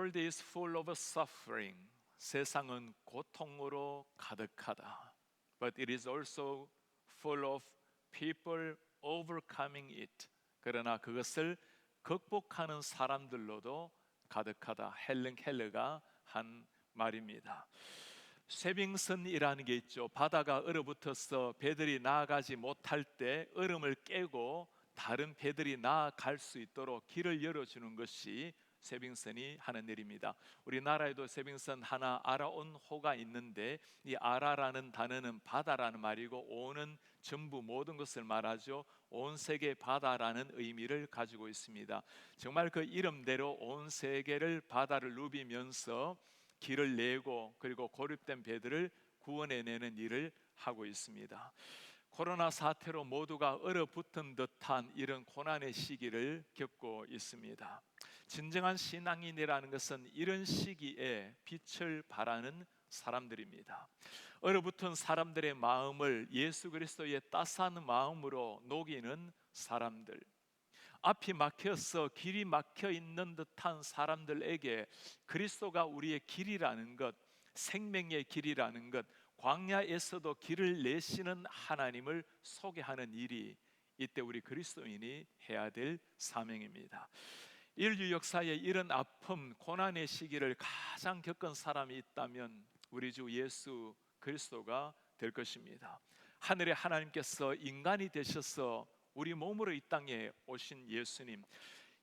world is full of suffering. 세상은 고통으로 가득하다. But it is also full of people overcoming it. 그러나 그것을 극복하는 사람들로도 가득하다. 헬렌 켈러가 한 말입니다. 쇠빙선이라는 게 있죠. 바다가 얼어붙어서 배들이 나아가지 못할 때 얼음을 깨고 다른 배들이 나아갈 수 있도록 길을 열어주는 것이 쇠빙선이 하는 일입니다. 우리나라에도 쇠빙선 하나 아라온호가 있는데, 이 아라라는 단어는 바다라는 말이고 오는 전부 모든 것을 말하죠. 온 세계 바다라는 의미를 가지고 있습니다. 정말 그 이름대로 온 세계를 바다를 누비면서 길을 내고 그리고 고립된 배들을 구원해내는 일을 하고 있습니다. 코로나 사태로 모두가 얼어붙은 듯한 이런 고난의 시기를 겪고 있습니다. 진정한 신앙인이라는 것은 이런 시기에 빛을 발하는 사람들입니다. 얼어붙은 사람들의 마음을 예수 그리스도의 따스한 마음으로 녹이는 사람들, 앞이 막혀서 길이 막혀 있는 듯한 사람들에게 그리스도가 우리의 길이라는 것, 생명의 길이라는 것, 광야에서도 길을 내시는 하나님을 소개하는 일이 이때 우리 그리스도인이 해야 될 사명입니다. 인류 역사에 이런 아픔, 고난의 시기를 가장 겪은 사람이 있다면 우리 주 예수 그리스도가 될 것입니다. 하늘의 하나님께서 인간이 되셔서 우리 몸으로 이 땅에 오신 예수님,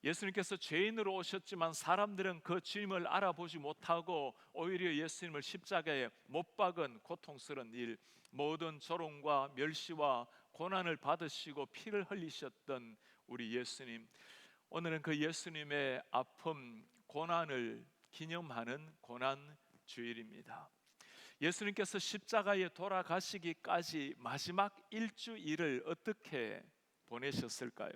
예수님께서 죄인으로 오셨지만 사람들은 그 주님을 알아보지 못하고 오히려 예수님을 십자가에 못 박은 고통스러운 일, 모든 조롱과 멸시와 고난을 받으시고 피를 흘리셨던 우리 예수님, 오늘은 그 예수님의 아픔, 고난을 기념하는 고난 주일입니다. 예수님께서 십자가에 돌아가시기까지 마지막 일주일을 어떻게 보내셨을까요?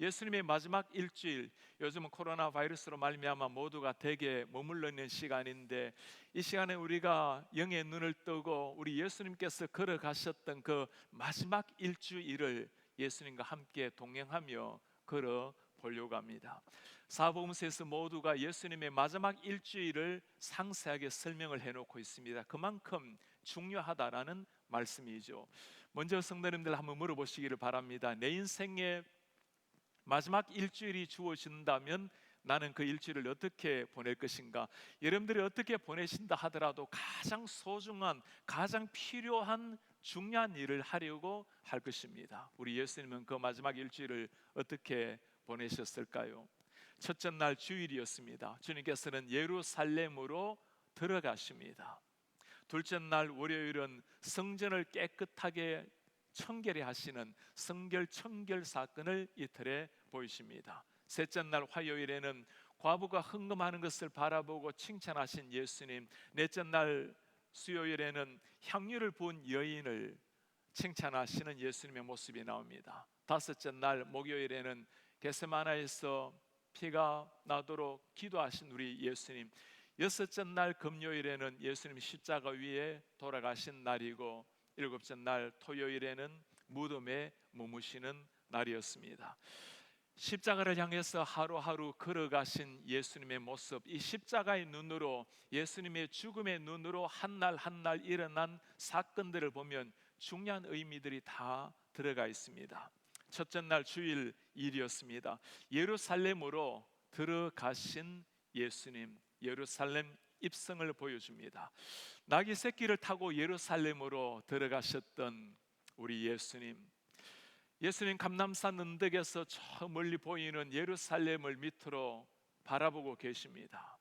예수님의 마지막 일주일, 요즘은 코로나 바이러스로 말미암아 모두가 댁에 머물러 있는 시간인데, 이 시간에 우리가 영의 눈을 뜨고 우리 예수님께서 걸어가셨던 그 마지막 일주일을 예수님과 함께 동행하며 걸어 보려고 합니다. 사복음서에서 모두가 예수님의 마지막 일주일을 상세하게 설명을 해놓고 있습니다. 그만큼 중요하다라는 말씀이죠. 먼저 성도님들 한번 물어보시기를 바랍니다. 내 인생의 마지막 일주일이 주어진다면 나는 그 일주일을 어떻게 보낼 것인가? 여러분들이 어떻게 보내신다 하더라도 가장 소중한, 가장 필요한 중요한 일을 하려고 할 것입니다. 우리 예수님은 그 마지막 일주일을 어떻게 보내셨을까요? 첫째 날 주일이었습니다. 주님께서는 예루살렘으로 들어가십니다. 둘째 날 월요일은 성전을 깨끗하게 청결히 하시는 성결 청결 사건을 이틀에 보이십니다. 셋째 날 화요일에는 과부가 헌금하는 것을 바라보고 칭찬하신 예수님, 넷째 날 수요일에는 향유를 부은 여인을 칭찬하시는 예수님의 모습이 나옵니다. 다섯째 날 목요일에는 겟세마나에서 피가 나도록 기도하신 우리 예수님, 여섯째 날 금요일에는 예수님 십자가 위에 돌아가신 날이고, 일곱째 날 토요일에는 무덤에 머무시는 날이었습니다. 십자가를 향해서 하루하루 걸어가신 예수님의 모습, 이 십자가의 눈으로, 예수님의 죽음의 눈으로 한 날 한 날 일어난 사건들을 보면 중요한 의미들이 다 들어가 있습니다. 첫째 날 주일 일이었습니다. 예루살렘으로 들어가신 예수님, 예루살렘 입성을 보여줍니다. 나귀 새끼를 타고 예루살렘으로 들어가셨던 우리 예수님, 예수님 감람산 언덕에서 저 멀리 보이는 예루살렘을 밑으로 바라보고 계십니다.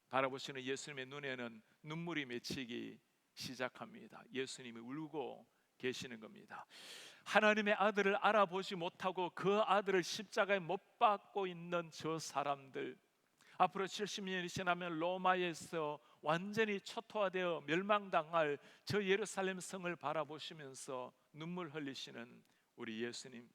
바라보시는 예수님의 눈에는 눈물이 맺히기 시작합니다. 예수님이 울고 계시는 겁니다. 하나님의 아들을 알아보지 못하고 그 아들을 십자가에 못 박고 있는 저 사람들, 앞으로 70년이 지나면 로마에서 완전히 초토화되어 멸망당할 저 예루살렘 성을 바라보시면서 눈물 흘리시는 우리 예수님,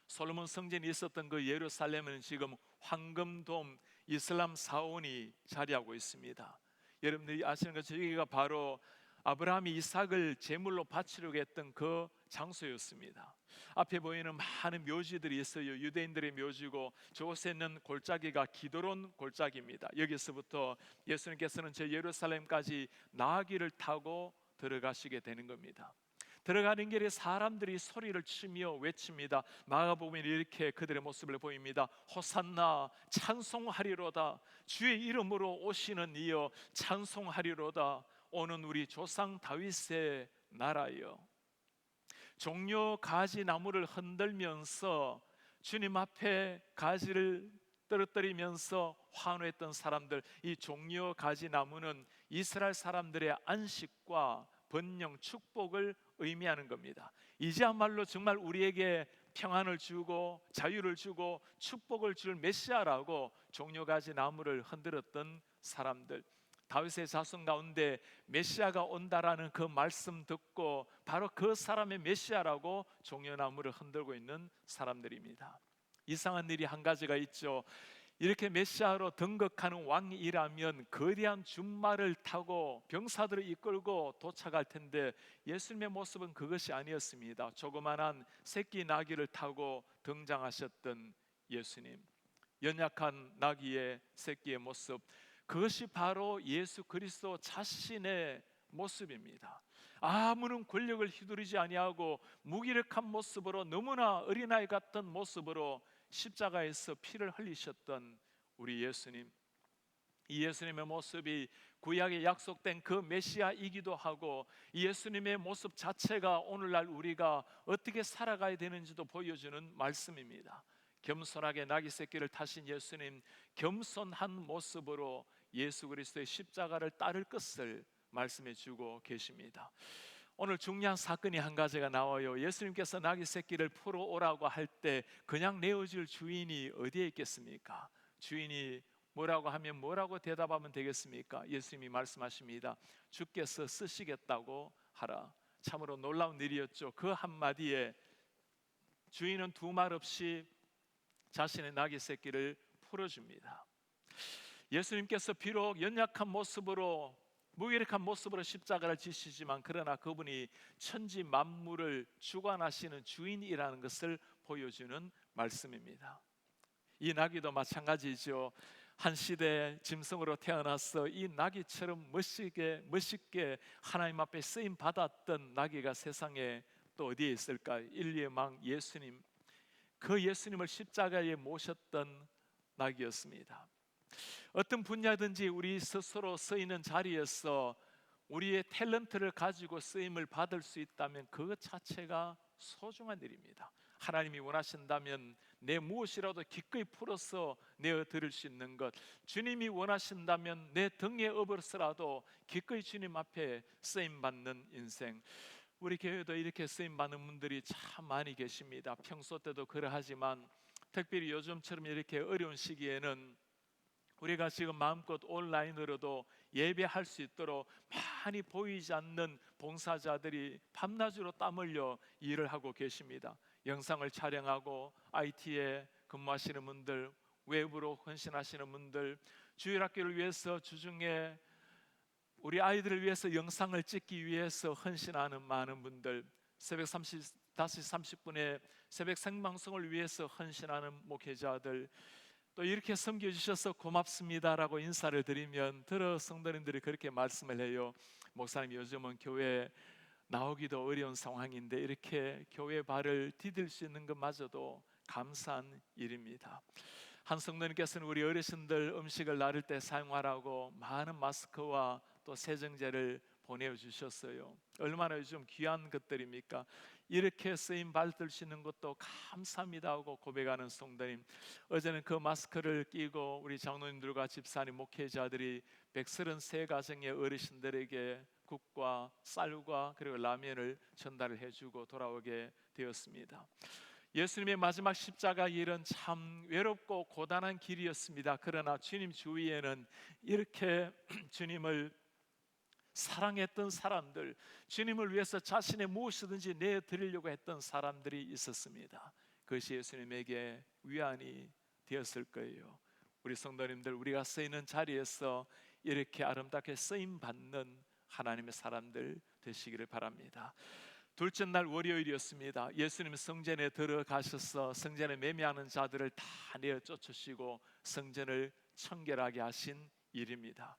솔로몬 성전이 있었던 그 예루살렘은 지금 황금돔 이슬람 사원이 자리하고 있습니다. 여러분들이 아시는 것처럼 여기가 바로 아브라함이 이삭을 제물로 바치려고 했던 그 장소였습니다. 앞에 보이는 많은 묘지들이 있어요. 유대인들의 묘지고 저곳에 있는 골짜기가 기드론 골짜기입니다. 여기서부터 예수님께서는 저 예루살렘까지 나귀를 타고 들어가시게 되는 겁니다. 들어가는 길에 사람들이 소리를 치며 외칩니다. 마가복음에 이렇게 그들의 모습을 보입니다. 호산나, 찬송하리로다. 주의 이름으로 오시는 이여 찬송하리로다. 오는 우리 조상 다윗의 나라여. 종려 가지 나무를 흔들면서 주님 앞에 가지를 떨어뜨리면서 환호했던 사람들, 이 종려 가지 나무는 이스라엘 사람들의 안식과 번영, 축복을 의미하는 겁니다. 이제야말로 정말 우리에게 평안을 주고 자유를 주고 축복을 줄 메시아라고 종려가지 나무를 흔들었던 사람들, 다윗의 자손 가운데 메시아가 온다라는 그 말씀 듣고 바로 그 사람의 메시아라고 종려나무를 흔들고 있는 사람들입니다. 이상한 일이 한 가지가 있죠. 이렇게 메시아로 등극하는 왕이라면 거대한 준말을 타고 병사들을 이끌고 도착할 텐데 예수님의 모습은 그것이 아니었습니다. 조그만한 새끼 나귀를 타고 등장하셨던 예수님, 연약한 나귀의 새끼의 모습, 그것이 바로 예수 그리스도 자신의 모습입니다. 아무런 권력을 휘두르지 아니하고 무기력한 모습으로, 너무나 어린아이 같은 모습으로 십자가에서 피를 흘리셨던 우리 예수님, 이 예수님의 모습이 구약에 약속된 그 메시아이기도 하고 이 예수님의 모습 자체가 오늘날 우리가 어떻게 살아가야 되는지도 보여주는 말씀입니다. 겸손하게 나귀 새끼를 타신 예수님, 겸손한 모습으로 예수 그리스도의 십자가를 따를 것을 말씀해 주고 계십니다. 오늘 중요한 사건이 한 가지가 나와요. 예수님께서 나귀 새끼를 풀어오라고 할 때 그냥 내어줄 주인이 어디에 있겠습니까? 주인이 뭐라고 하면 뭐라고 대답하면 되겠습니까? 예수님이 말씀하십니다. 주께서 쓰시겠다고 하라. 참으로 놀라운 일이었죠. 그 한마디에 주인은 두 말 없이 자신의 나귀 새끼를 풀어줍니다. 예수님께서 비록 연약한 모습으로, 무기력한 모습으로 십자가를 지시지만 그러나 그분이 천지 만물을 주관하시는 주인이라는 것을 보여주는 말씀입니다. 이 나귀도 마찬가지죠. 한 시대 짐승으로 태어나서 이 나귀처럼 멋있게 하나님 앞에 쓰임 받았던 나귀가 세상에 또 어디에 있을까요? 인류의 왕 예수님, 그 예수님을 십자가에 모셨던 나귀였습니다. 어떤 분야든지 우리 스스로 쓰이는 자리에서 우리의 탤런트를 가지고 쓰임을 받을 수 있다면 그 자체가 소중한 일입니다. 하나님이 원하신다면 내 무엇이라도 기꺼이 풀어서 내어드릴 수 있는 것, 주님이 원하신다면 내 등에 업어서라도 기꺼이 주님 앞에 쓰임받는 인생. 우리 교회도 이렇게 쓰임받는 분들이 참 많이 계십니다. 평소 때도 그러하지만 특별히 요즘처럼 이렇게 어려운 시기에는 우리가 지금 마음껏 온라인으로도 예배할 수 있도록 많이 보이지 않는 봉사자들이 밤낮으로 땀 흘려 일을 하고 계십니다. 영상을 촬영하고 IT에 근무하시는 분들, 외부로 헌신하시는 분들, 주일학교를 위해서 주중에 우리 아이들을 위해서 영상을 찍기 위해서 헌신하는 많은 분들, 새벽 5시 30분에 새벽 생방송을 위해서 헌신하는 목회자들, 또 이렇게 섬겨주셔서 고맙습니다라고 인사를 드리면 들어 성도님들이 그렇게 말씀을 해요. 목사님, 요즘은 교회 나오기도 어려운 상황인데 이렇게 교회 발을 디딜 수 있는 것마저도 감사한 일입니다. 한 성도님께서는 우리 어르신들 음식을 나를 때 사용하라고 많은 마스크와 또 세정제를 보내주셨어요. 얼마나 요즘 귀한 것들입니까? 이렇게 쓰임 받을 수 있는 것도 감사합니다 하고 고백하는 성도님, 어제는 그 마스크를 끼고 우리 장로님들과 집사님, 목회자들이 133가정의 어르신들에게 국과 쌀과 그리고 라면을 전달을 해주고 돌아오게 되었습니다. 예수님의 마지막 십자가 일은 참 외롭고 고단한 길이었습니다. 그러나 주님 주위에는 이렇게 주님을 사랑했던 사람들, 주님을 위해서 자신의 무엇이든지 내드리려고 했던 사람들이 있었습니다. 그것이 예수님에게 위안이 되었을 거예요. 우리 성도님들, 우리가 쓰이는 자리에서 이렇게 아름답게 쓰임받는 하나님의 사람들 되시기를 바랍니다. 둘째 날 월요일이었습니다. 예수님 성전에 들어가셔서 성전에 매매하는 자들을 다 내어 쫓으시고 성전을 청결하게 하신 일입니다.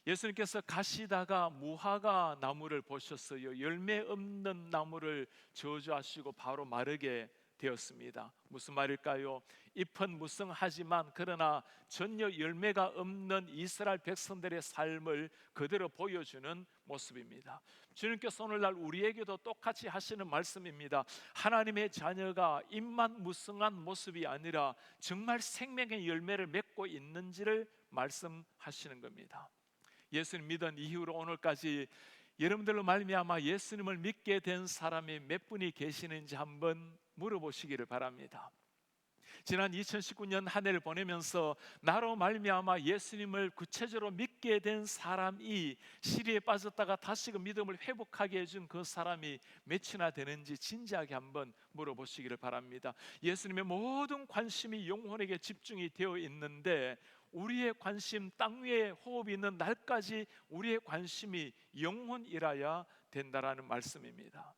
예수님께서 가시다가 무화과 나무를 보셨어요. 열매 없는 나무를 저주하시고 바로 마르게 되었습니다. 무슨 말일까요? 잎은 무성하지만 그러나 전혀 열매가 없는 이스라엘 백성들의 삶을 그대로 보여주는 모습입니다. 주님께서 오늘날 우리에게도 똑같이 하시는 말씀입니다. 하나님의 자녀가 잎만 무성한 모습이 아니라 정말 생명의 열매를 맺고 있는지를 말씀하시는 겁니다. 예수님 믿은 이후로 오늘까지 여러분들로 말미암아 예수님을 믿게 된 사람이 몇 분이 계시는지 한번 물어보시기를 바랍니다. 지난 2019년 한 해를 보내면서 나로 말미암아 예수님을 구체적으로 믿게 된 사람이 시리에 빠졌다가 다시금 믿음을 회복하게 해준 그 사람이 몇이나 되는지 진지하게 한번 물어보시기를 바랍니다. 예수님의 모든 관심이 영혼에게 집중이 되어 있는데 우리의 관심, 땅 위에 호흡이 있는 날까지 우리의 관심이 영혼이라야 된다라는 말씀입니다.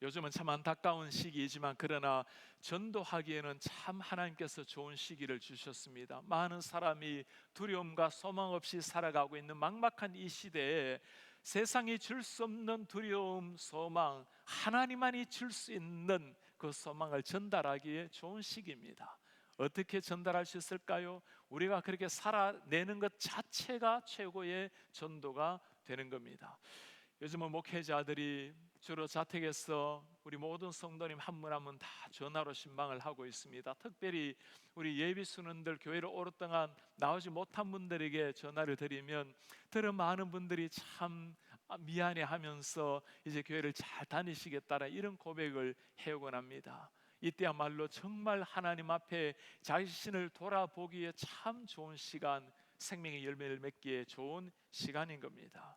요즘은 참 안타까운 시기이지만 그러나 전도하기에는 참 하나님께서 좋은 시기를 주셨습니다. 많은 사람이 두려움과 소망 없이 살아가고 있는 막막한 이 시대에 세상이 줄 수 없는 두려움, 소망, 하나님만이 줄 수 있는 그 소망을 전달하기에 좋은 시기입니다. 어떻게 전달할 수 있을까요? 우리가 그렇게 살아내는 것 자체가 최고의 전도가 되는 겁니다. 요즘은 목회자들이 주로 자택에서 우리 모든 성도님 한 분 한 분 다 전화로 신방을 하고 있습니다. 특별히 우리 예비 순원들 교회를 오랫동안 나오지 못한 분들에게 전화를 드리면 들은 많은 분들이 참 미안해하면서 이제 교회를 잘 다니시겠다는 이런 고백을 해오곤 합니다. 이때야말로 정말 하나님 앞에 자신을 돌아보기에 참 좋은 시간, 생명의 열매를 맺기에 좋은 시간인 겁니다.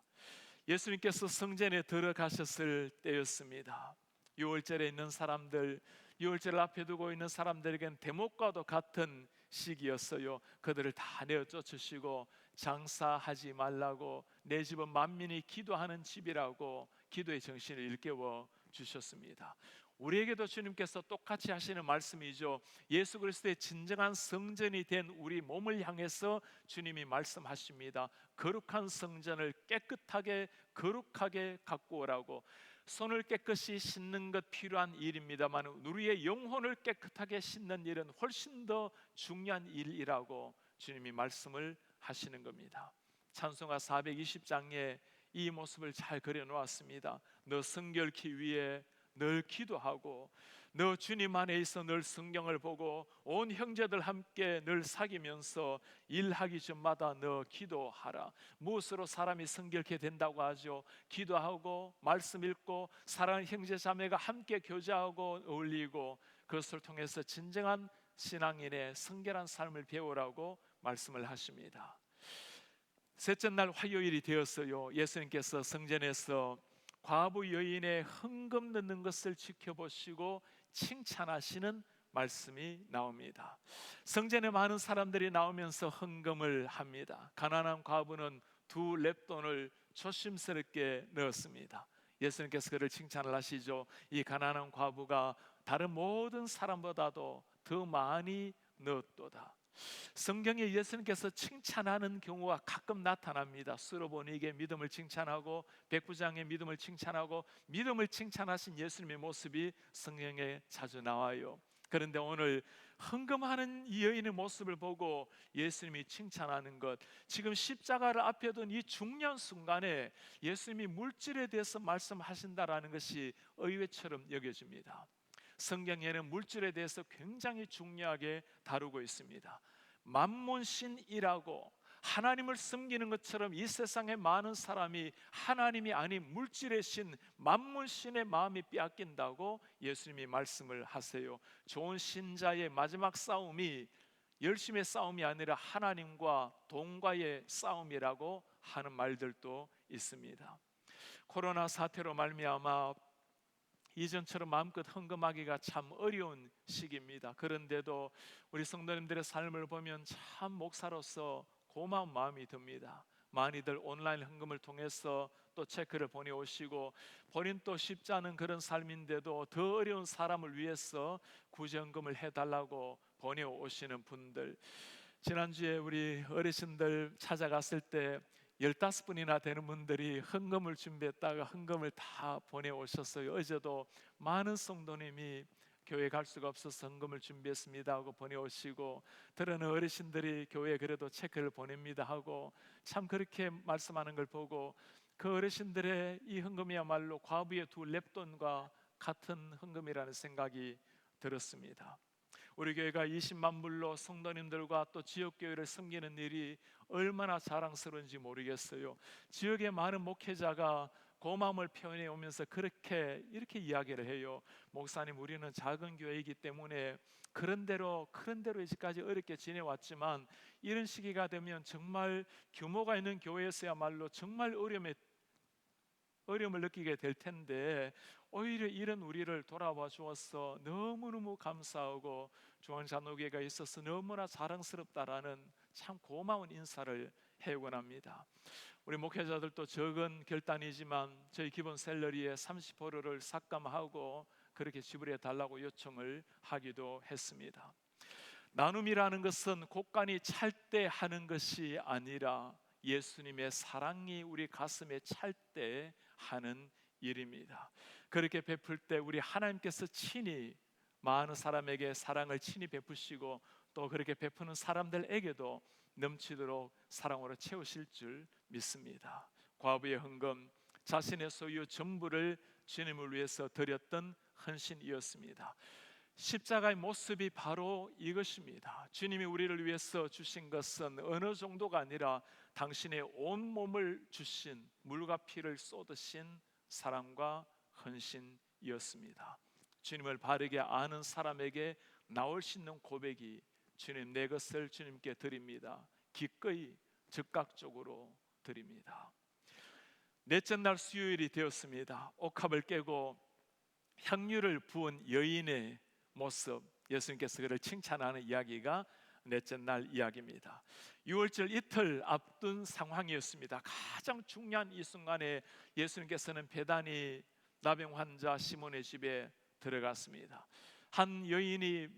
예수님께서 성전에 들어가셨을 때였습니다. 유월절에 있는 사람들, 유월절 앞에 두고 있는 사람들에겐 대목과도 같은 시기였어요. 그들을 다 내어 쫓으시고 장사하지 말라고, 내 집은 만민이 기도하는 집이라고 기도의 정신을 일깨워 주셨습니다. 우리에게도 주님께서 똑같이 하시는 말씀이죠. 예수 그리스도의 진정한 성전이 된 우리 몸을 향해서 주님이 말씀하십니다. 거룩한 성전을 깨끗하게 거룩하게 갖고 오라고. 손을 깨끗이 씻는 것 필요한 일입니다만 우리의 영혼을 깨끗하게 씻는 일은 훨씬 더 중요한 일이라고 주님이 말씀을 하시는 겁니다. 찬송가 420장에 이 모습을 잘 그려놓았습니다. 너 성결케 위해 늘 기도하고, 너 주님 안에 있어 늘 성경을 보고 온 형제들 함께 늘 사귀면서 일하기 전마다 너 기도하라. 무엇으로 사람이 성결케 된다고 하죠? 기도하고 말씀 읽고 사랑하는 형제 자매가 함께 교제하고 어울리고, 그것을 통해서 진정한 신앙인의 성결한 삶을 배우라고 말씀을 하십니다. 셋째 날 화요일이 되었어요. 예수님께서 성전에서 과부 여인의 헌금 넣는 것을 지켜보시고 칭찬하시는 말씀이 나옵니다. 성전에 많은 사람들이 나오면서 헌금을 합니다. 가난한 과부는 2렙돈을 조심스럽게 넣었습니다. 예수님께서 그를 칭찬을 하시죠. 이 가난한 과부가 다른 모든 사람보다도 더 많이 넣었도다. 성경에 예수님께서 칭찬하는 경우가 가끔 나타납니다. 수로보니에게 믿음을 칭찬하고 백부장의 믿음을 칭찬하고 믿음을 칭찬하신 예수님의 모습이 성경에 자주 나와요. 그런데 오늘 헌금하는 이 여인의 모습을 보고 예수님이 칭찬하는 것, 지금 십자가를 앞에 둔 이 중요한 순간에 예수님이 물질에 대해서 말씀하신다라는 것이 의외처럼 여겨집니다. 성경에는 물질에 대해서 굉장히 중요하게 다루고 있습니다. 만몬신이라고, 하나님을 섬기는 것처럼 이 세상에 많은 사람이 하나님이 아닌 물질의 신, 만몬신의 마음이 빼앗긴다고 예수님이 말씀을 하세요. 좋은 신자의 마지막 싸움이 열심의 싸움이 아니라 하나님과 돈과의 싸움이라고 하는 말들도 있습니다. 코로나 사태로 말미암아 이전처럼 마음껏 헌금하기가 참 어려운 시기입니다. 그런데도 우리 성도님들의 삶을 보면 참 목사로서 고마운 마음이 듭니다. 많이들 온라인 헌금을 통해서 또 체크를 보내오시고, 본인 또 쉽지 않은 그런 삶인데도 더 어려운 사람을 위해서 구제헌금을 해달라고 보내오시는 분들, 지난주에 우리 어르신들 찾아갔을 때 15분이나 되는 분들이 헌금을 준비했다가 헌금을 다 보내오셨어요. 어제도 많은 성도님이 교회 갈 수가 없어서 헌금을 준비했습니다 하고 보내오시고, 들어는 어르신들이 교회에 그래도 체크를 보냅니다 하고 참 그렇게 말씀하는 걸 보고, 그 어르신들의 이 헌금이야말로 과부의 두 렙돈과 같은 헌금이라는 생각이 들었습니다. 우리 교회가 20만 불로 성도님들과 또 지역교회를 섬기는 일이 얼마나 자랑스러운지 모르겠어요. 지역의 많은 목회자가 고마움을 표현해 오면서 이렇게 이야기를 해요. 목사님, 우리는 작은 교회이기 때문에 그런대로 이제까지 어렵게 지내왔지만, 이런 시기가 되면 정말 규모가 있는 교회에서야말로 정말 어려움을 느끼게 될 텐데, 오히려 이런 우리를 돌아봐 주어서 너무너무 감사하고 중앙장로교회가 있어서 너무나 자랑스럽다라는 참 고마운 인사를 해오곤 합니다. 우리 목회자들도 적은 결단이지만 저희 기본 샐러리의 30%를 삭감하고 그렇게 지불해 달라고 요청을 하기도 했습니다. 나눔이라는 것은 곳간이 찰 때 하는 것이 아니라 예수님의 사랑이 우리 가슴에 찰 때 하는 일입니다. 그렇게 베풀 때 우리 하나님께서 친히 많은 사람에게 사랑을 친히 베푸시고, 또 그렇게 베푸는 사람들에게도 넘치도록 사랑으로 채우실 줄 믿습니다. 과부의 헌금, 자신의 소유 전부를 주님을 위해서 드렸던 헌신이었습니다. 십자가의 모습이 바로 이것입니다. 주님이 우리를 위해서 주신 것은 어느 정도가 아니라 당신의 온몸을 주신, 물과 피를 쏟으신 사랑과 헌신이었습니다. 주님을 바르게 아는 사람에게 나올 수 있는 고백이, 주님, 내 것을 주님께 드립니다. 기꺼이 즉각적으로 드립니다. 넷째 날 수요일이 되었습니다. 옥합을 깨고 향유를 부은 여인의 모습, 예수님께서 그를 칭찬하는 이야기가 넷째 날 이야기입니다. 6월절 이틀 앞둔 상황이었습니다. 가장 중요한 이 순간에 예수님께서는 베다니 나병 환자 시몬의 집에 들어갔습니다. 한 여인이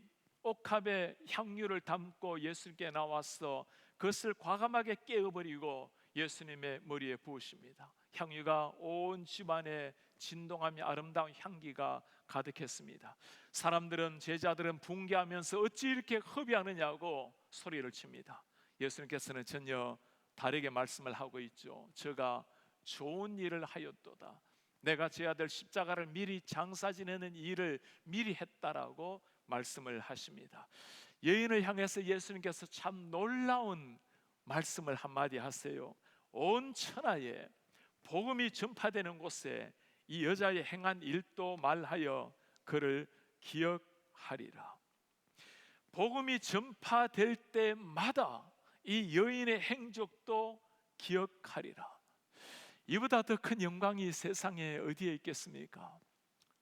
옥합에 향유를 담고 예수님께 나와서 그것을 과감하게 깨어버리고 예수님의 머리에 부으십니다. 향유가 온 집안에 진동하며 아름다운 향기가 가득했습니다. 사람들은, 제자들은 붕괴하면서 어찌 이렇게 흡입하느냐고 소리를 칩니다. 예수님께서는 전혀 다르게 말씀을 하고 있죠. 저가 좋은 일을 하였도다. 내가 져야 될 십자가를 미리 장사 지내는 일을 미리 했다라고 말씀을 하십니다. 여인을 향해서 예수님께서 참 놀라운 말씀을 한마디 하세요. 온 천하에 복음이 전파되는 곳에 이 여자의 행한 일도 말하여 그를 기억하리라. 복음이 전파될 때마다 이 여인의 행적도 기억하리라. 이보다 더 큰 영광이 세상에 어디에 있겠습니까?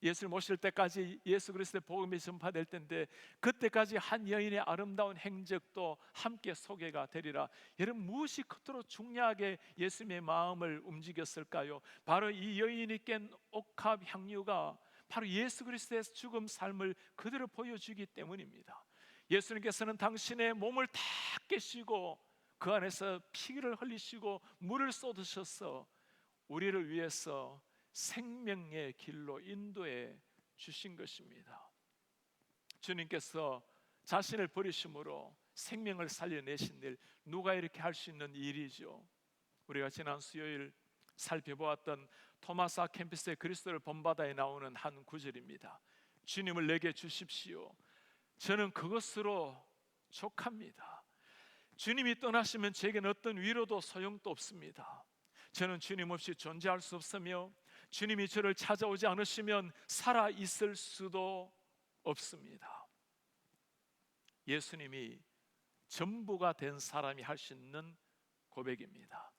예수를 모실 때까지 예수 그리스도의 복음이 전파될 텐데, 그때까지 한 여인의 아름다운 행적도 함께 소개가 되리라. 여러분, 무엇이 그토록 중요하게 예수님의 마음을 움직였을까요? 바로 이 여인이 깬 옥합 향유가 바로 예수 그리스도의 죽음 삶을 그대로 보여주기 때문입니다. 예수님께서는 당신의 몸을 다 깨시고 그 안에서 피를 흘리시고 물을 쏟으셔서 우리를 위해서 생명의 길로 인도해 주신 것입니다. 주님께서 자신을 버리심으로 생명을 살려내신 일, 누가 이렇게 할 수 있는 일이죠? 우리가 지난 수요일 살펴보았던 토마스 아 캠피스의 그리스도를 본받아에 나오는 한 구절입니다. 주님을 내게 주십시오. 저는 그것으로 족합니다. 주님이 떠나시면 제겐 어떤 위로도 소용도 없습니다. 저는 주님 없이 존재할 수 없으며 주님이 저를 찾아오지 않으시면 살아 있을 수도 없습니다. 예수님이 전부가 된 사람이 할 수 있는 고백입니다.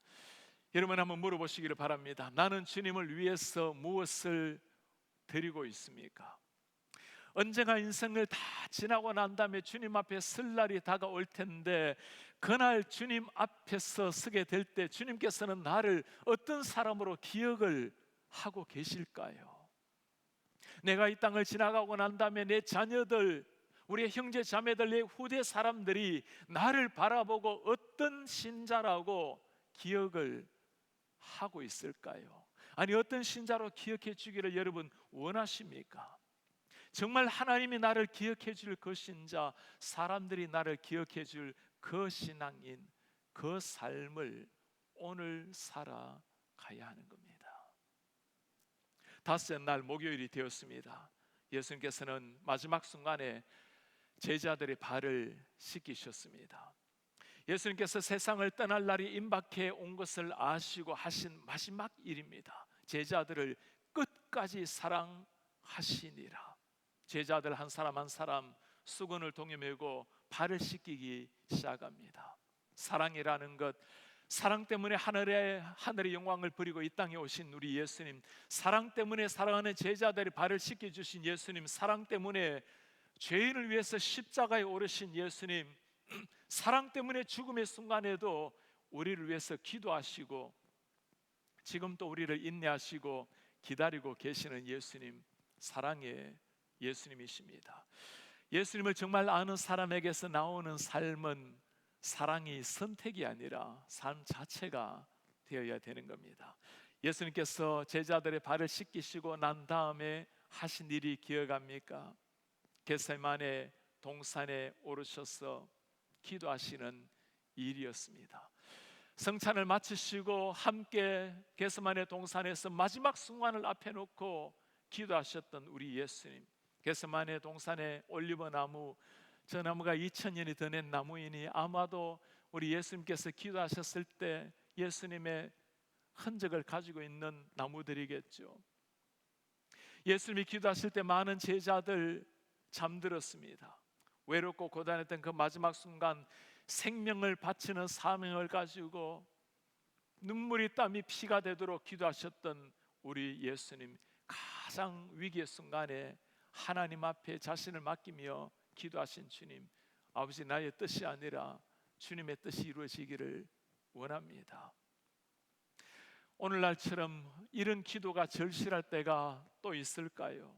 여러분, 한번 물어보시기를 바랍니다. 나는 주님을 위해서 무엇을 드리고 있습니까? 언젠가 인생을 다 지나고 난 다음에 주님 앞에 설 날이 다가올 텐데, 그날 주님 앞에서 서게 될 때 주님께서는 나를 어떤 사람으로 기억을 하고 계실까요? 내가 이 땅을 지나가고 난 다음에 내 자녀들, 우리의 형제 자매들, 내 후대 사람들이 나를 바라보고 어떤 신자라고 기억을 하고 있을까요? 아니, 어떤 신자로 기억해 주기를 여러분 원하십니까? 정말 하나님이 나를 기억해 줄 그 신자, 사람들이 나를 기억해 줄 그 신앙인, 그 삶을 오늘 살아가야 하는 겁니다. 다섯째 날 목요일이 되었습니다. 예수님께서는 마지막 순간에 제자들의 발을 씻기셨습니다. 예수님께서 세상을 떠날 날이 임박해 온 것을 아시고 하신 마지막 일입니다. 제자들을 끝까지 사랑하시니라. 제자들 한 사람 한 사람 수건을 동여 메고 발을 씻기기 시작합니다. 사랑이라는 것, 사랑 때문에 하늘의 영광을 버리고 이 땅에 오신 우리 예수님, 사랑 때문에 사랑하는 제자들의 발을 씻겨주신 예수님, 사랑 때문에 죄인을 위해서 십자가에 오르신 예수님, 사랑 때문에 죽음의 순간에도 우리를 위해서 기도하시고 지금 또 우리를 인내하시고 기다리고 계시는 예수님, 사랑의 예수님이십니다. 예수님을 정말 아는 사람에게서 나오는 삶은 사랑이 선택이 아니라 삶 자체가 되어야 되는 겁니다. 예수님께서 제자들의 발을 씻기시고 난 다음에 하신 일이 기억합니까? 겟세마네 동산에 오르셔서 기도하시는 일이었습니다. 성찬을 마치시고 함께 겟세마네 동산에서 마지막 순간을 앞에 놓고 기도하셨던 우리 예수님, 겟세마네 동산의 올리브 나무, 저 나무가 2000년이 더 된 나무이니 아마도 우리 예수님께서 기도하셨을 때 예수님의 흔적을 가지고 있는 나무들이겠죠. 예수님이 기도하실 때 많은 제자들 잠들었습니다. 외롭고 고단했던 그 마지막 순간 생명을 바치는 사명을 가지고 눈물이 땀이 피가 되도록 기도하셨던 우리 예수님, 가장 위기의 순간에 하나님 앞에 자신을 맡기며 기도하신 주님, 아버지, 나의 뜻이 아니라 주님의 뜻이 이루어지기를 원합니다. 오늘날처럼 이런 기도가 절실할 때가 또 있을까요?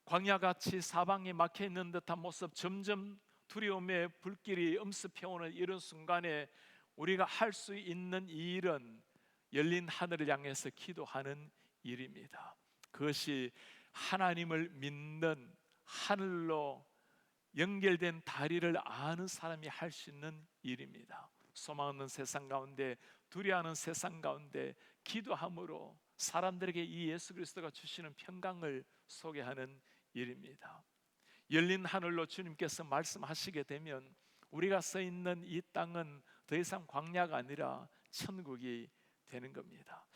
광야같이 사방이 막혀있는 듯한 모습, 점점 두려움의 불길이 엄습해오는 이런 순간에 우리가 할 수 있는 이 일은 열린 하늘을 향해서 기도하는 일입니다. 그것이 하나님을 믿는, 하늘로 연결된 다리를 아는 사람이 할 수 있는 일입니다. 소망 없는 세상 가운데, 두려워하는 세상 가운데 기도함으로 사람들에게 이 예수 그리스도가 주시는 평강을 소개하는 일입니다. 열린 하늘로 주님께서 말씀하시게 되면 우리가 서 있는 이 땅은 더 이상 광야가 아니라 천국이 되는 겁니다.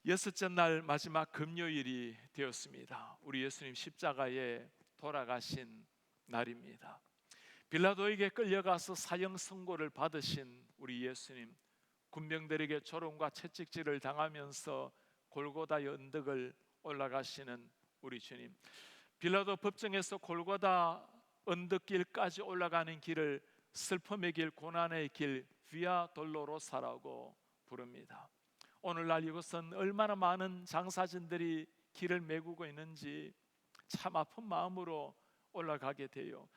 여섯째 날 마지막 금요일이 되었습니다. 우리 예수님 십자가에 돌아가신 날입니다. 빌라도에게 끌려가서 사형 선고를 받으신 우리 예수님, 군병들에게 조롱과 채찍질을 당하면서 골고다의 언덕을 올라가시는 우리 주님, 빌라도 법정에서 골고다 언덕길까지 올라가는 길을 슬픔의 길, 고난의 길, 비아 돌로로사라고 부릅니다. 오늘날 이곳은 얼마나 많은 장사진들이 길을 메구고 있는지 참 아픈 마음으로 올라가게 돼요.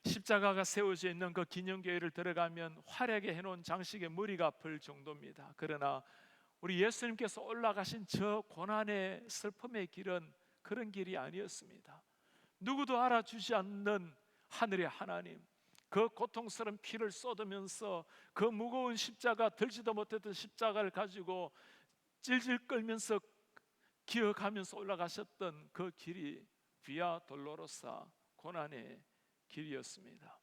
십자가가 세워져 있는 그 기념교회를 들어가면 화려하게 해놓은 장식에 머리가 아플 정도입니다. 그러나 우리 예수님께서 올라가신 저 고난의 슬픔의 길은 그런 길이 아니었습니다. 누구도 알아주지 않는 하늘의 하나님, 그 고통스러운 피를 쏟으면서 그 무거운 십자가, 들지도 못했던 십자가를 가지고 찔찔 끌면서 기어가면서 올라가셨던 그 길이 비아 돌로로사, 고난의 길이었습니다.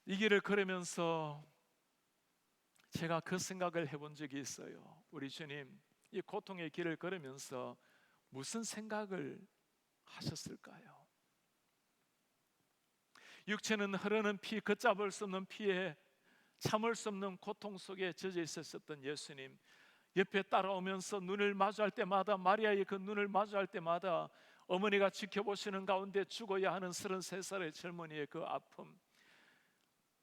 이 길을 걸으면서 제가 그 생각을 해본 적이 있어요. 우리 주님 이 고통의 길을 걸으면서 무슨 생각을 하셨을까요? 육체는 흐르는 피, 걷잡을 수 없는 피에 참을 수 없는 고통 속에 젖어 있었던 예수님, 옆에 따라오면서 눈을 마주할 때마다, 마리아의 그 눈을 마주할 때마다 어머니가 지켜보시는 가운데 죽어야 하는 33살의 젊은이의 그 아픔,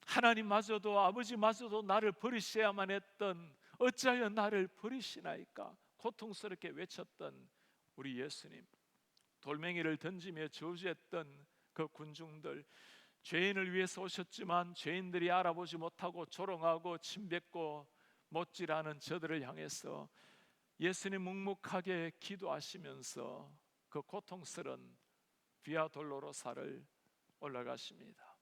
하나님마저도 아버지마저도 나를 버리셔야만 했던 어찌하여 나를 버리시나이까 고통스럽게 외쳤던 우리 예수님, 돌멩이를 던지며 저주했던 그 군중들, 죄인을 위해서 오셨지만 죄인들이 알아보지 못하고 조롱하고 침뱉고 못질하는 저들을 향해서 예수님 묵묵하게 기도하시면서 그 고통스러운 비아 돌로로사를 올라가십니다.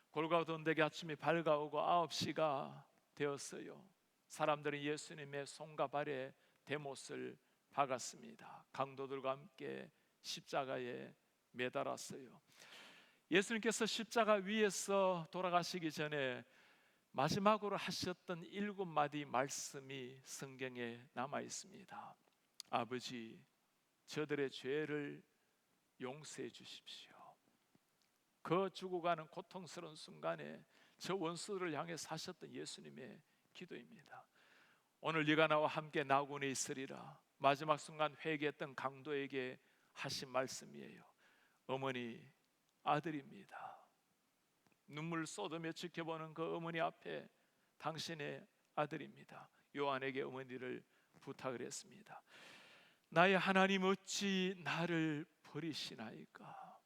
골고다 언덕에 아침이 밝아오고 9시가 되었어요. 사람들은 예수님의 손과 발에 대못을 박았습니다. 강도들과 함께 십자가에 매달았어요. 예수님께서 십자가 위에서 돌아가시기 전에 마지막으로 하셨던 7마디 말씀이 성경에 남아 있습니다. 아버지, 저들의 죄를 용서해 주십시오. 그 죽어가는 고통스러운 순간에 저 원수들을 향해 사셨던 예수님의 기도입니다. 오늘 네가 나와 함께 나군에 있으리라, 마지막 순간 회개했던 강도에게 하신 말씀이에요. 어머니, 아들입니다. 눈물 쏟으며 지켜보는 그 어머니 앞에 당신의 아들입니다. 요한에게 어머니를 부탁을 했습니다. 나의 하나님, 어찌 나를 버리시나이까?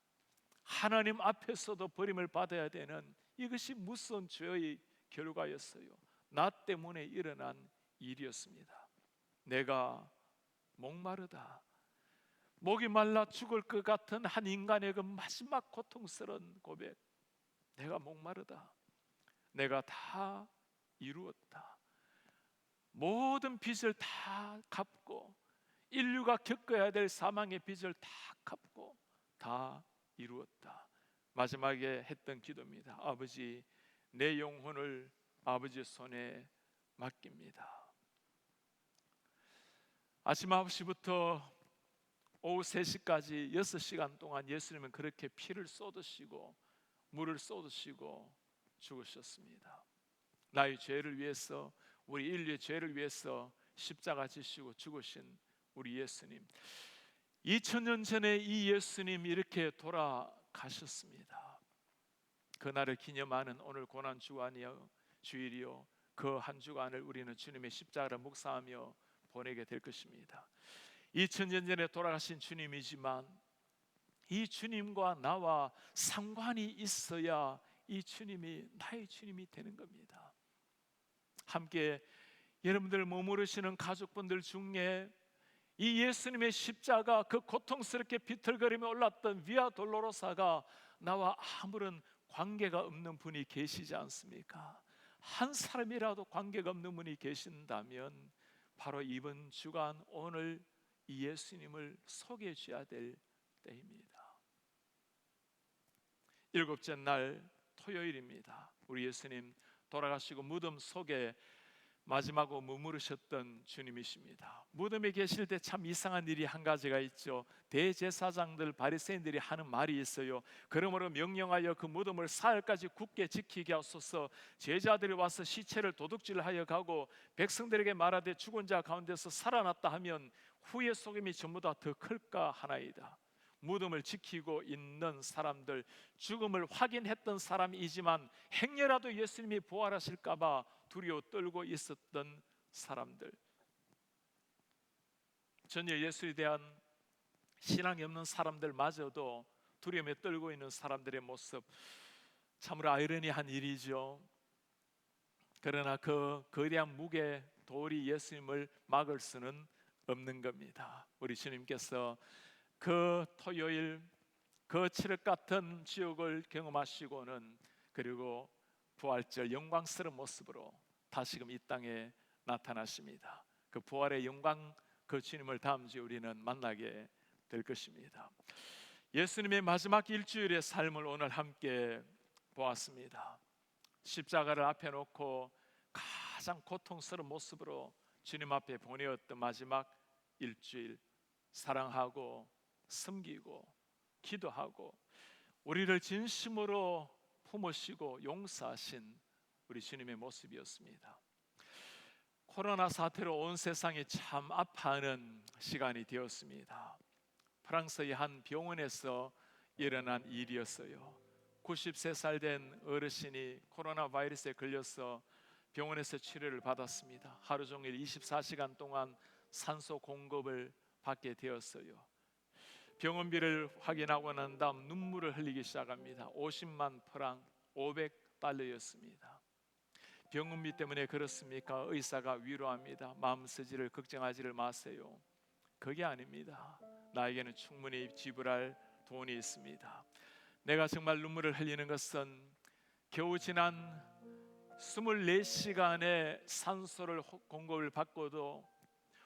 하나님 앞에서도 버림을 받아야 되는 이것이 무서운 죄의 결과였어요. 나 때문에 일어난 일이었습니다. 내가 목마르다, 목이 말라 죽을 것 같은 한 인간의 그 마지막 고통스러운 고백, 내가 목마르다, 내가 다 이루었다, 모든 빚을 다 갚고 인류가 겪어야 될 사망의 빚을 다 갚고 다 이루었다. 마지막에 했던 기도입니다. 아버지, 내 영혼을 아버지의 손에 맡깁니다. 아침 9시부터 오후 3시까지 6시간 동안 예수님은 그렇게 피를 쏟으시고 물을 쏟으시고 죽으셨습니다. 나의 죄를 위해서, 우리 인류의 죄를 위해서 십자가 지시고 죽으신 우리 예수님, 2000년 전에 이 예수님 이렇게 돌아가셨습니다. 그날을 기념하는 오늘 고난 주간이요, 주일이요, 그 한 주간을 우리는 주님의 십자가를 묵상하며 보내게 될 것입니다. 2000년 전에 돌아가신 주님이지만 이 주님과 나와 상관이 있어야 이 주님이 나의 주님이 되는 겁니다. 함께 여러분들 머무르시는 가족분들 중에 이 예수님의 십자가, 그 고통스럽게 비틀거리며 올랐던 비아 돌로로사가 나와 아무런 관계가 없는 분이 계시지 않습니까? 한 사람이라도 관계가 없는 분이 계신다면 바로 이번 주간 오늘 이 예수님을 소개해 주셔야 될 때입니다. 7째 날 토요일입니다. 우리 예수님 돌아가시고 무덤 속에 마지막으로 머무르셨던 주님이십니다. 무덤에 계실 때 참 이상한 일이 한 가지가 있죠. 대제사장들, 바리새인들이 하는 말이 있어요. 그러므로 명령하여 그 무덤을 사흘까지 굳게 지키게 하소서. 제자들이 와서 시체를 도둑질하여 가고 백성들에게 말하되 죽은 자 가운데서 살아났다 하면 후의 속임이 전부 다 더 클까 하나이다. 무덤을 지키고 있는 사람들, 죽음을 확인했던 사람이지만 행여라도 예수님이 부활하실까 봐 두려워 떨고 있었던 사람들, 전혀 예수에 대한 신앙이 없는 사람들마저도 두려움에 떨고 있는 사람들의 모습, 참으로 아이러니한 일이죠. 그러나 그 거대한 무게 돌이 예수님을 막을 수는 없는 겁니다. 우리 주님께서 그 토요일 그 칠흑 같은 지옥을 경험하시고는 그리고 부활절 영광스러운 모습으로 다시금 이 땅에 나타나십니다. 그 부활의 영광, 그 주님을 다음 주에 우리는 만나게 될 것입니다. 예수님의 마지막 일주일의 삶을 오늘 함께 보았습니다. 십자가를 앞에 놓고 가장 고통스러운 모습으로 주님 앞에 보내었던 마지막 일주일, 사랑하고 섬기고 기도하고 우리를 진심으로 품으시고 용서하신 우리 주님의 모습이었습니다. 코로나 사태로 온 세상이 참 아파하는 시간이 되었습니다. 프랑스의 한 병원에서 일어난 일이었어요. 93살 된 어르신이 코로나 바이러스에 걸려서 병원에서 치료를 받았습니다. 하루 종일 24시간 동안 산소 공급을 받게 되었어요. 병원비를 확인하고 난 다음 눈물을 흘리기 시작합니다. 50만 프랑, 500달러였습니다. 병원비 때문에 그렇습니까? 의사가 위로합니다. 마음 쓰지를 걱정하지를 마세요. 그게 아닙니다. 나에게는 충분히 지불할 돈이 있습니다. 내가 정말 눈물을 흘리는 것은 겨우 지난 24시간의 산소를 공급을 받고도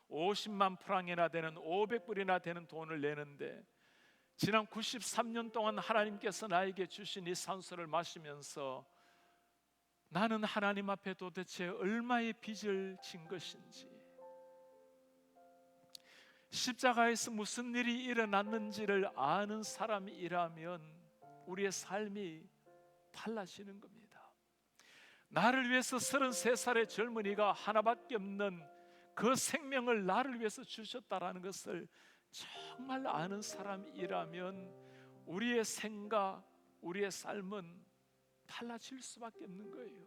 50만 프랑이나 되는 500불이나 되는 돈을 내는데, 지난 93년 동안 하나님께서 나에게 주신 이 산소를 마시면서 나는 하나님 앞에 도대체 얼마의 빚을 진 것인지, 십자가에서 무슨 일이 일어났는지를 아는 사람이라면 우리의 삶이 달라지는 겁니다. 나를 위해서 33살의 젊은이가 하나밖에 없는 그 생명을 나를 위해서 주셨다라는 것을 정말 아는 사람이라면 우리의 생각, 우리의 삶은 달라질 수밖에 없는 거예요.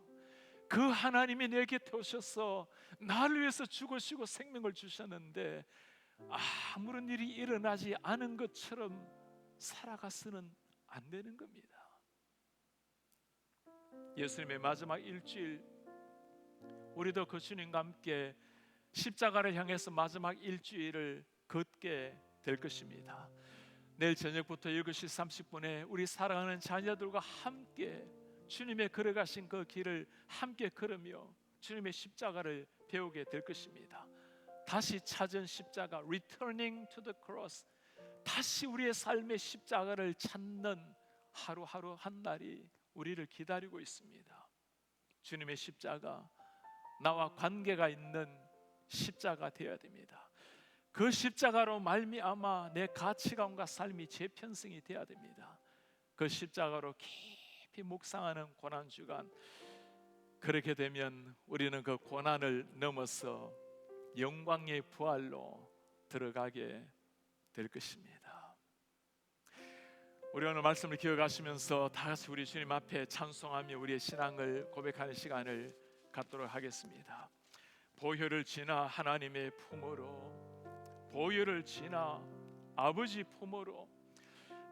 그 하나님이 내 곁에 오셔서 나를 위해서 죽으시고 생명을 주셨는데 아무런 일이 일어나지 않은 것처럼 살아가서는 안 되는 겁니다. 예수님의 마지막 일주일, 우리도 그 주님과 함께 십자가를 향해서 마지막 일주일을 걷게 될 것입니다. 내일 저녁부터 7시 30분에 우리 사랑하는 자녀들과 함께 주님의 걸어가신 그 길을 함께 걸으며 주님의 십자가를 배우게 될 것입니다. 다시 찾은 십자가, returning to the cross, 다시 우리의 삶의 십자가를 찾는 하루하루 한 날이 우리를 기다리고 있습니다. 주님의 십자가, 나와 관계가 있는 십자가 되어야 됩니다. 그 십자가로 말미암아 내 가치관과 삶이 재편성이 되어야 됩니다. 그 십자가로 깊이 묵상하는 고난주간, 그렇게 되면 우리는 그 고난을 넘어서 영광의 부활로 들어가게 될 것입니다. 우리 오늘 말씀을 기억하시면서 다 같이 우리 주님 앞에 찬송하며 우리의 신앙을 고백하는 시간을 갖도록 하겠습니다. 보혈을 지나 하나님의 품으로, 보혈을 지나 아버지 품으로,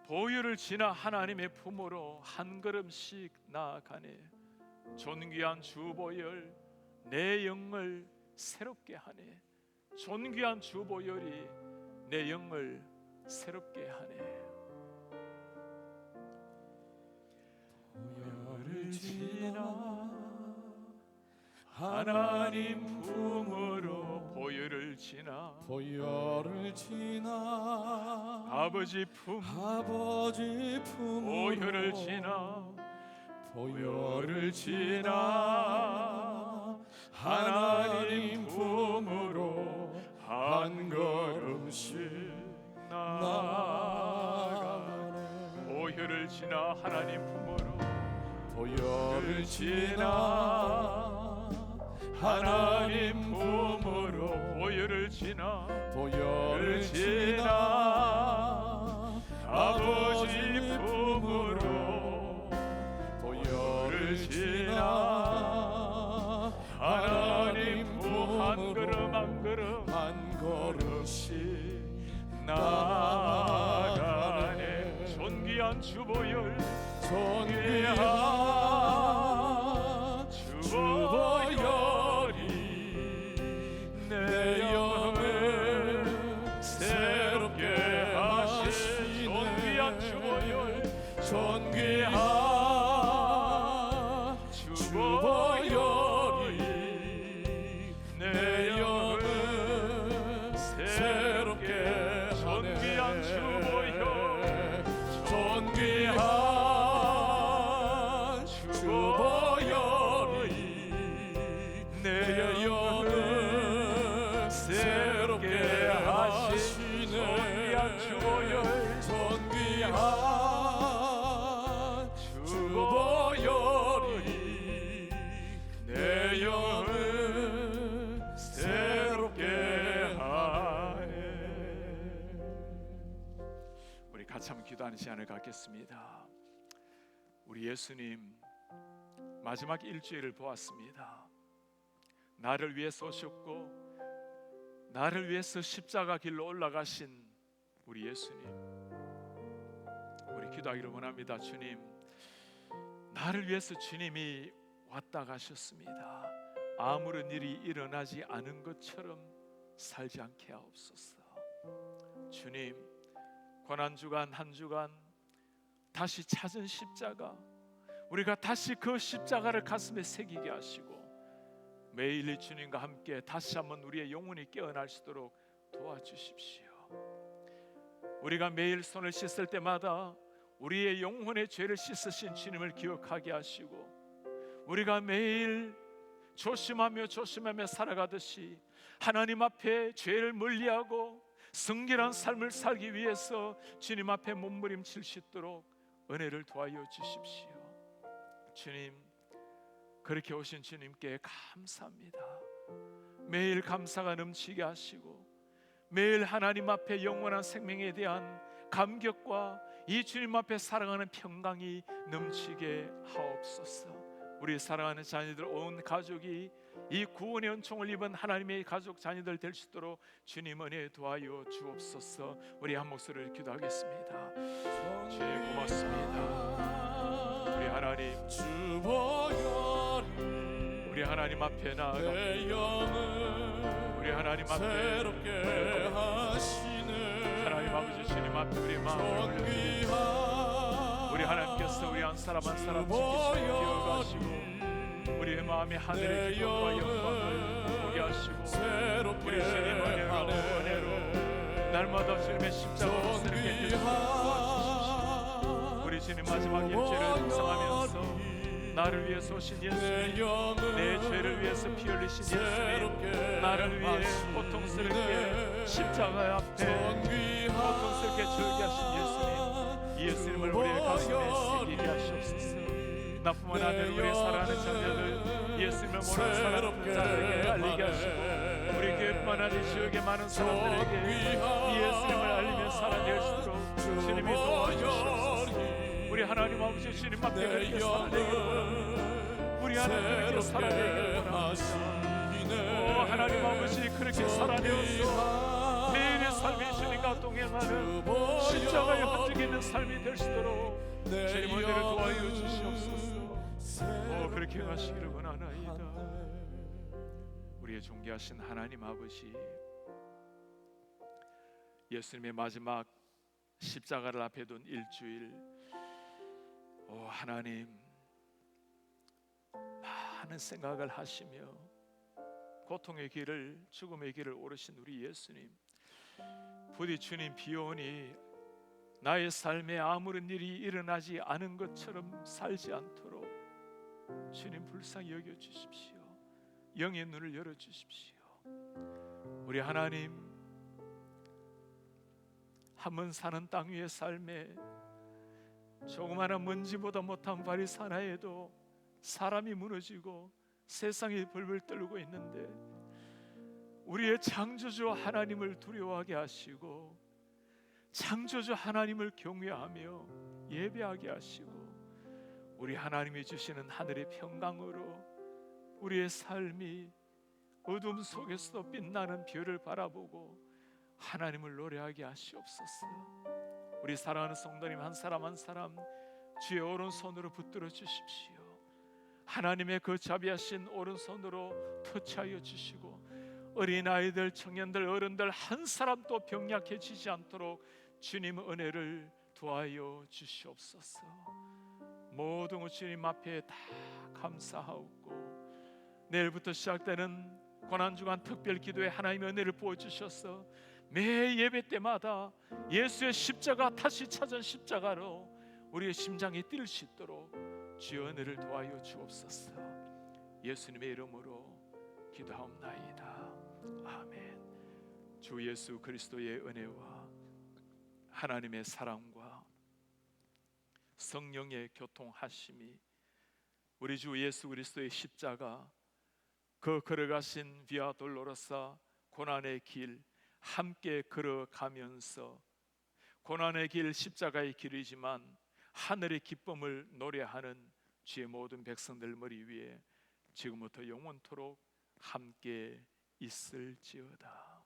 보혈을 지나 하나님의 품으로 한 걸음씩 나아가네. 존귀한 주 보혈, 내 영을 새롭게 하네. 존귀한 주 보혈이 내 영을 새롭게 하네. 보혈을 지나 하나님 품으로, 보혈을 지나, 보혈을 지나 아버지 품, 아버지 품으로, 보혈을 지나, 보혈을 지나 하나님 품으로 한 걸음씩 나아가네. 보혈을 지나 하나님 품으로, 보혈을 지나 하나님 품으로, 보혈을 지나, 보혈을 지나 아버지 품으로, 보혈을 지나 하나님 품으로 한 걸음 한 걸음 한 걸음씩 나아가네. 존귀한 주 보혈, 존귀한 주 보혈이 내 영을 새롭게 하시네. 존귀한 주 보혈, 존귀한 주 보혈이 내 영을 새롭게 존귀한 주 보혈, 존귀한 주 보혈이 내 영을 새롭게 하시네. 존귀한 주 보혈, 존귀한 주 보혈이 내 영을 새롭게 하네. 우리 같이 한번 기도하는 시간을 갖겠습니다. 우리 예수님 마지막 일주일을 보았습니다. 나를 위해서 오셨고 나를 위해서 십자가 길로 올라가신 우리 예수님, 우리 기도하기를 원합니다. 주님, 나를 위해서 주님이 왔다 가셨습니다. 아무런 일이 일어나지 않은 것처럼 살지 않게 하옵소서. 주님, 고난주간 한 주간 다시 찾은 십자가, 우리가 다시 그 십자가를 가슴에 새기게 하시고 매일 주님과 함께 다시 한번 우리의 영혼이 깨어날 수 있도록 도와주십시오. 우리가 매일 손을 씻을 때마다 우리의 영혼의 죄를 씻으신 주님을 기억하게 하시고, 우리가 매일 조심하며 살아가듯이 하나님 앞에 죄를 멀리하고 성결한 삶을 살기 위해서 주님 앞에 몸부림칠 수 있도록 은혜를 도와여 주십시오. 주님, 그렇게 오신 주님께 감사합니다. 매일 감사가 넘치게 하시고 매일 하나님 앞에 영원한 생명에 대한 감격과 이 주님 앞에 사랑하는 평강이 넘치게 하옵소서. 우리 사랑하는 자녀들 온 가족이 이 구원의 은총을 입은 하나님의 가족 자녀들 될 수 있도록 주님 은혜 도와여 주옵소서. 우리 한 목소리를 기도하겠습니다. 주님 고맙습니다. 우리 하나님, 우리 하나님 앞에 나아갑니다. 우리 하나님 앞에 하나님 아버지 주님 앞에 우리 마음을 올려드립니다. 우리 하나님께서 우리 한 사람 한 사람 지키시고 기억하시고 우리의 마음에 하늘의 기쁨과 영광을 보게 하시고 우리 주님 은혜로 날마다 주님의 십자가 목소리를 해주시고 도와주십시오. 우리 주님 마지막 일주일을 묵상하면서 나를 위해서 오신 예수님, 내 죄를 위해서 피 흘리신 예수님, 나를 위해 고통스럽게 십자가 앞에 고통스럽게 절개하신 예수님, 이 예수님을 우리의 가슴에 새기게 하시옵소서. 나뿐만 아니라 우리의 사랑하는 자녀들 예수님을 모르는 사랑하는 자들에게 알리게 하시고 우리 교회뿐만 아니라 지역의 많은 사람들에게 이 예수님을 알리며 살아낼 수 있도록 주님이 도와주시옵소서. 우리 하나님 아버지 주님 앞에 그렇게 살아내기를 원합니다. 우리 하나님 그렇게 살아내기를 원합니다. 하나님 아버지 그렇게 살아내어서 매일의 삶이 주님과 동행하는 십자가에 흔적 있는 삶이 될 수 있도록 주님 은혜를 도와여 주시옵소서. 그렇게 하시기를 원하나이다. 우리의 존귀하신 하나님 아버지, 예수님의 마지막 십자가를 앞에 둔 일주일, 하나님 많은 생각을 하시며 고통의 길을, 죽음의 길을 오르신 우리 예수님, 부디 주님 비오니 나의 삶에 아무런 일이 일어나지 않은 것처럼 살지 않도록 주님 불쌍히 여겨주십시오. 영의 눈을 열어주십시오. 우리 하나님, 한번 사는 땅 위의 삶에 조그마한 먼지보다 못한 바리새 하나에도 사람이 무너지고 세상이 벌벌 떨고 있는데 우리의 창조주 하나님을 두려워하게 하시고 창조주 하나님을 경외하며 예배하게 하시고 우리 하나님이 주시는 하늘의 평강으로 우리의 삶이 어둠 속에서도 빛나는 별을 바라보고 하나님을 노래하게 하시옵소서. 우리 사랑하는 성도님 한 사람 한 사람 주의 오른손으로 붙들어 주십시오. 하나님의 그 자비하신 오른손으로 터치하여 주시고 어린아이들, 청년들, 어른들 한 사람도 병약해지지 않도록 주님 은혜를 도와여 주시옵소서. 모든 주님 앞에 다 감사하옵고 내일부터 시작되는 고난주간 특별 기도에 하나님의 은혜를 부어주셔서 매 예배 때마다 예수의 십자가, 다시 찾은 십자가로 우리의 심장이 뛸 수 있도록 주의 은혜를 도와여 주옵소서. 예수님의 이름으로 기도하옵나이다. 아멘. 주 예수 그리스도의 은혜와 하나님의 사랑과 성령의 교통하심이 우리 주 예수 그리스도의 십자가, 그 걸어가신 비아 돌로로사 고난의 길 함께 걸어가면서 고난의 길, 십자가의 길이지만 하늘의 기쁨을 노래하는 주의 모든 백성들 머리 위에 지금부터 영원토록 함께 있을지어다.